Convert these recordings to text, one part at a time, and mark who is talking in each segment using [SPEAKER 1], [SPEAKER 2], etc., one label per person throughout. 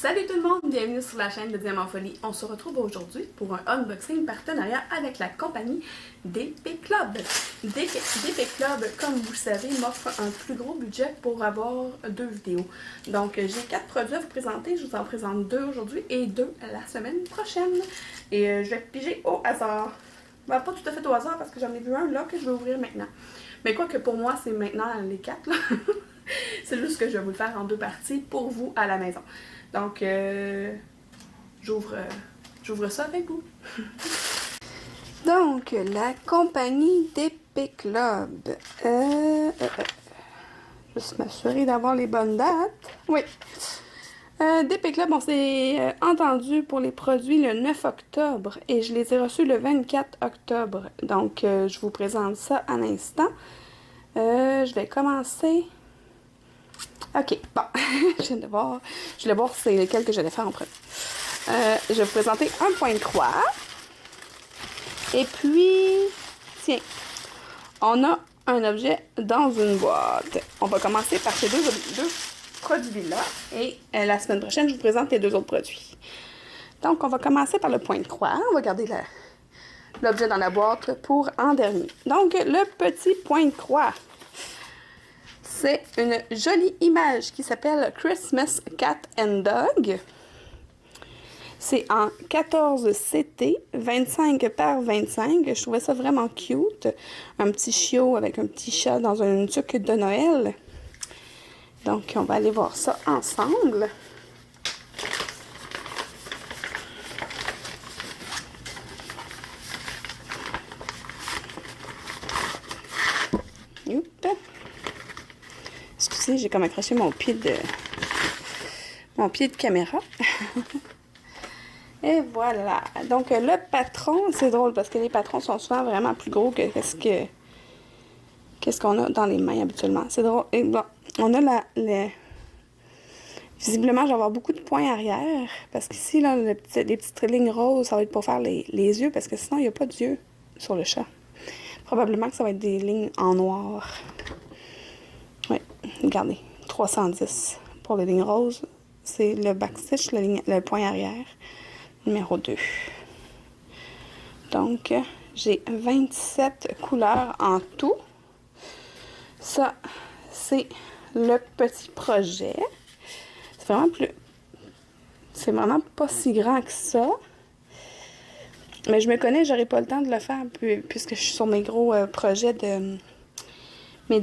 [SPEAKER 1] Salut tout le monde, bienvenue sur la chaîne de Diamant Folie. On se retrouve aujourd'hui pour un unboxing partenariat avec la compagnie DP Club. DP Club, comme vous le savez, m'offre un plus gros budget pour avoir 2 vidéos. Donc j'ai 4 produits à vous présenter, je vous en présente 2 aujourd'hui et 2 la semaine prochaine. Et je vais piger au hasard. Ben, pas tout à fait au hasard parce que j'en ai vu un là que je vais ouvrir maintenant. Mais quoi que pour moi, c'est maintenant les 4 là. C'est juste que je vais vous le faire en 2 parties pour vous à la maison. Donc, j'ouvre ça avec vous. Donc, la compagnie DP Club. Juste m'assurer d'avoir les bonnes dates. Oui. DP Club, on s'est entendu pour les produits le 9 octobre et je les ai reçus le 24 octobre. Donc, je vous présente ça à l'instant. Je vais commencer... Ok, bon, je vais voir c'est lequel que j'allais faire en premier. Je vais vous présenter un point de croix. Et puis, tiens, on a un objet dans une boîte. On va commencer par ces deux produits-là. Et la semaine prochaine, je vous présente les 2 autres produits. Donc, on va commencer par le point de croix. On va garder l'objet dans la boîte pour en dernier. Donc, le petit point de croix. C'est une jolie image qui s'appelle Christmas Cat and Dog. C'est en 14 CT, 25 par 25. Je trouvais ça vraiment cute. Un petit chiot avec un petit chat dans une tuque de Noël. Donc, on va aller voir ça ensemble. Excusez, j'ai comme accroché mon pied de caméra. Et voilà. Donc, le patron, c'est drôle parce que les patrons sont souvent vraiment plus gros que qu'est-ce qu'on a dans les mains habituellement. C'est drôle. Et bon, on a visiblement, je vais avoir beaucoup de points arrière parce qu'ici, là, les petites lignes roses, ça va être pour faire les yeux parce que sinon, il n'y a pas d'yeux sur le chat. Probablement que ça va être des lignes en noir. Oui, regardez, 310 pour les lignes roses. C'est le backstitch, le point arrière, numéro 2. Donc, j'ai 27 couleurs en tout. Ça, c'est le petit projet. C'est vraiment pas si grand que ça. Mais je me connais, j'aurai pas le temps de le faire puisque je suis sur mes gros projets de... Mes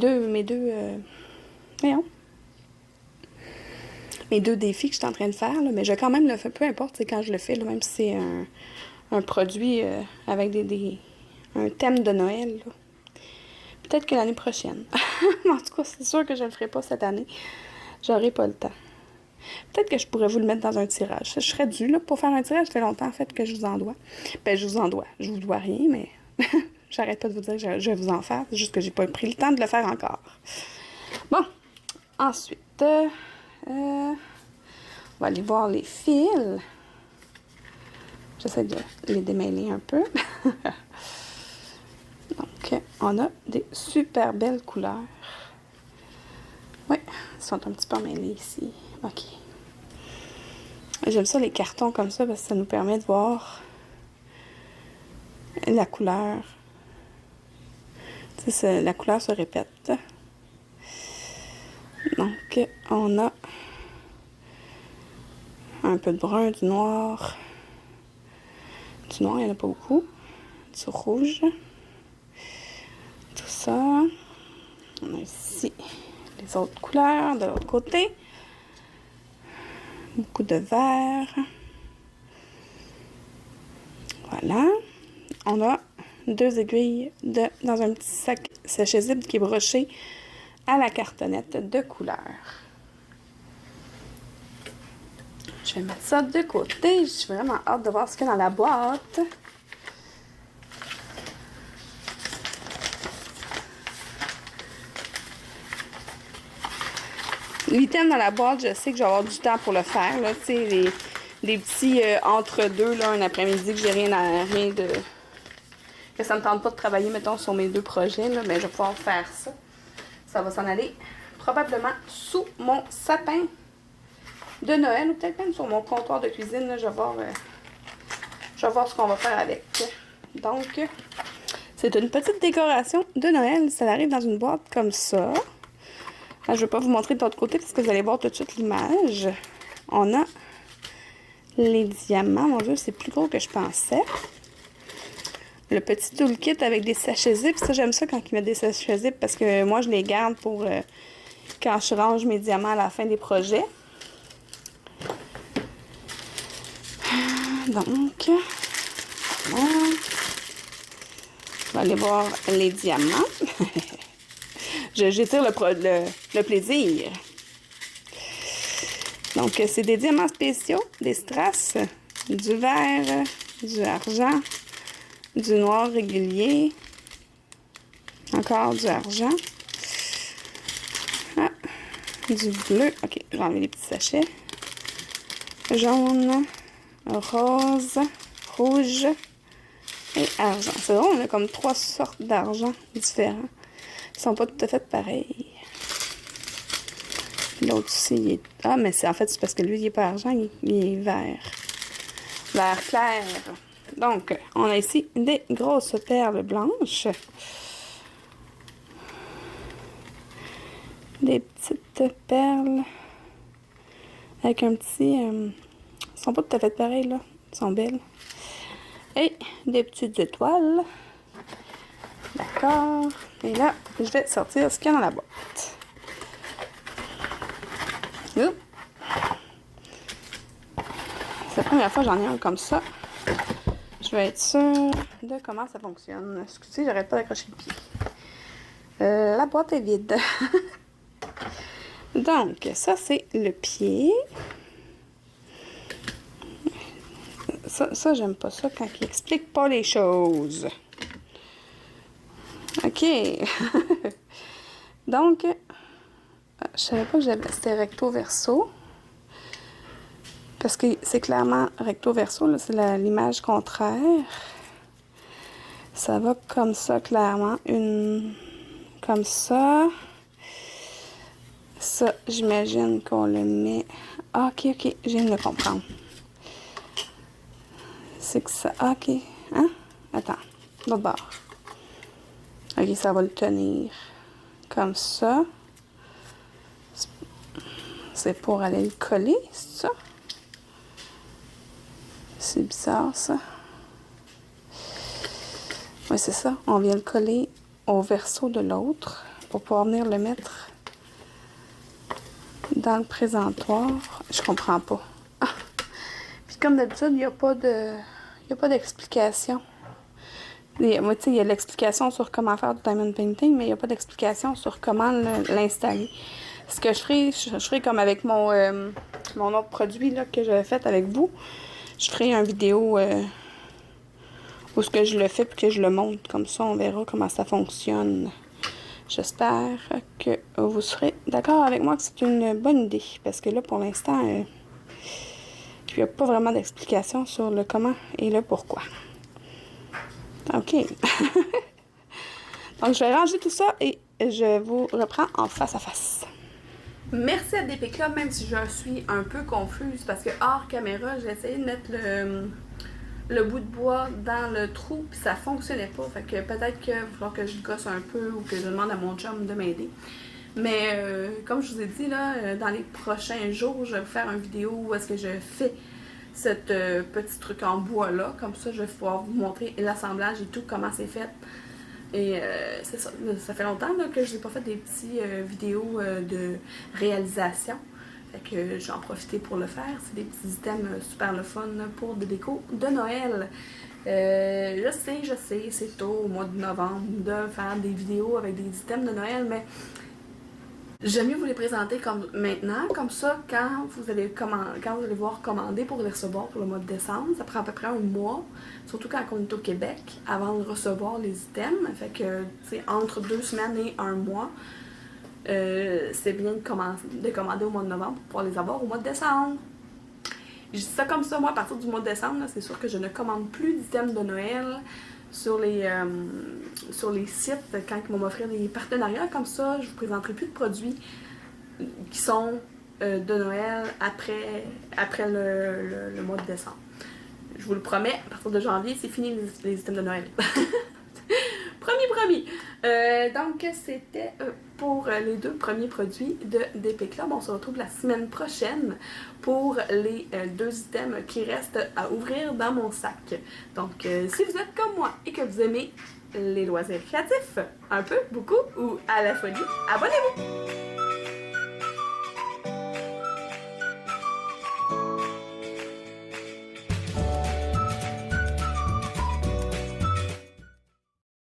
[SPEAKER 1] deux défis que je suis en train de faire, là, mais je vais quand même le faire, peu importe, c'est quand je le fais, là, même si c'est un produit avec un thème de Noël. Peut-être que l'année prochaine. En tout cas, c'est sûr que je ne le ferai pas cette année. J'aurai pas le temps. Peut-être que je pourrais vous le mettre dans un tirage. Je serais due là, pour faire un tirage. Ça fait longtemps en fait que je vous en dois. Ben, je vous en dois. Je vous dois rien, mais j'arrête pas de vous dire que je vais vous en faire. C'est juste que j'ai pas pris le temps de le faire encore. Bon. Ensuite, on va aller voir les fils. J'essaie de les démêler un peu. Donc, on a des super belles couleurs. Oui, ils sont un petit peu emmêlés ici. OK. J'aime ça les cartons comme ça parce que ça nous permet de voir la couleur. Tu sais, la couleur se répète. Donc, on a un peu de brun, du noir. Du noir, il n'y en a pas beaucoup. Du rouge. Tout ça. On a ici les autres couleurs de l'autre côté. Beaucoup de vert. Voilà. On a 2 aiguilles dans un petit sac sèche-zip qui est broché à la cartonnette de couleur. Je vais mettre ça de côté. Je suis vraiment hâte de voir ce qu'il y a dans la boîte. L'item dans la boîte, je sais que je vais avoir du temps pour le faire. Là, tu sais, les petits entre-deux, là, un après-midi que j'ai rien de... que ça me tente pas de travailler, mettons, sur mes 2 projets, là, mais je vais pouvoir faire ça. Ça va s'en aller probablement sous mon sapin. de Noël, ou peut-être même sur mon comptoir de cuisine. Là, je vais voir ce qu'on va faire avec. Donc, c'est une petite décoration de Noël. Ça arrive dans une boîte comme ça. Je ne vais pas vous montrer de l'autre côté parce que vous allez voir tout de suite l'image. On a les diamants. Mon Dieu, c'est plus gros que je pensais. Le petit toolkit avec des sachets zip. Ça, j'aime ça quand ils mettent des sachets zip parce que moi, je les garde pour quand je range mes diamants à la fin des projets. Donc, voilà. On va aller voir les diamants. J'étire le plaisir. Donc, c'est des diamants spéciaux, des strass, du vert, du argent, du noir régulier, encore du argent, du bleu. Ok, je vais enlever les petits sachets. Jaune, rose, rouge et argent. C'est drôle, on a comme 3 sortes d'argent différents. Ils sont pas tout à fait pareils. L'autre aussi, il est... Ah, mais c'est en fait, c'est parce que lui, il n'est pas argent, il est vert. Vert clair. Donc, on a ici des grosses perles blanches. Des petites perles avec un petit... Ils sont pas tout à fait pareils, là. Ils sont belles. Et des petites étoiles. D'accord. Et là, je vais sortir ce qu'il y a dans la boîte. C'est la première fois que j'en ai un comme ça. Je vais être sûre de comment ça fonctionne. Excusez, j'arrête pas d'accrocher le pied. La boîte est vide. Donc, ça, c'est le pied. Ça j'aime pas ça quand il explique pas les choses. OK. Donc, je savais pas que c'était recto verso. Parce que c'est clairement recto verso, là, c'est l'image contraire. Ça va comme ça, clairement. Comme ça. Ça, j'imagine qu'on le met... Ah, OK, je viens de le comprendre. C'est que ça... Ah, OK. Hein? Attends. L'autre bord. OK, ça va le tenir. Comme ça. C'est pour aller le coller, c'est ça? C'est bizarre, ça. Oui, c'est ça. On vient le coller au verso de l'autre pour pouvoir venir le mettre dans le présentoir. Je comprends pas. Ah. Puis comme d'habitude, il n'y a pas d'explication. Il y a l'explication sur comment faire du diamond painting, mais il n'y a pas d'explication sur comment l'installer. Ce que je ferai comme avec mon autre produit là, que j'avais fait avec vous. Je ferai une vidéo où ce que je le fais puis que je le montre. Comme ça, on verra comment ça fonctionne. J'espère que vous serez d'accord avec moi que c'est une bonne idée. Parce que là, pour l'instant, il n'y a pas vraiment d'explication sur le comment et le pourquoi. OK. Donc, je vais ranger tout ça et je vous reprends en face à face. Merci à DP Club, même si je suis un peu confuse parce que hors caméra, j'ai essayé de mettre le bout de bois dans le trou puis ça fonctionnait pas. Fait que peut-être qu'il va falloir que je gosse un peu ou que je demande à mon chum de m'aider. Mais comme je vous ai dit, là, dans les prochains jours, je vais vous faire une vidéo où est-ce que je fais ce petit truc en bois là. Comme ça, je vais pouvoir vous montrer l'assemblage et tout, comment c'est fait. Et c'est ça, ça fait longtemps là, que je n'ai pas fait des petites vidéos de réalisation. Fait que j'en profité pour le faire. C'est des petits items super le fun pour des décos de Noël. Je sais, c'est tôt au mois de novembre de faire des vidéos avec des items de Noël, mais j'aime mieux vous les présenter comme maintenant, comme ça, quand vous allez voir commander pour les recevoir pour le mois de décembre, ça prend à peu près un mois, surtout quand on est au Québec, avant de recevoir les items. Fait que, tu sais, entre 2 semaines et un mois, c'est bien de commander au mois de novembre pour pouvoir les avoir au mois de décembre. Je dis ça comme ça, moi, à partir du mois de décembre, c'est sûr que je ne commande plus d'items de Noël sur les sites quand ils vont m'offrir des partenariats comme ça. Je vous présenterai plus de produits qui sont de Noël après le mois de décembre. Je vous le promets, à partir de janvier, c'est fini les items de Noël. Promis. Donc, c'était pour les 2 premiers produits de DP Club. On se retrouve la semaine prochaine pour les 2 items qui restent à ouvrir dans mon sac. Donc, si vous êtes comme moi et que vous aimez les loisirs créatifs, un peu, beaucoup ou à la folie, abonnez-vous!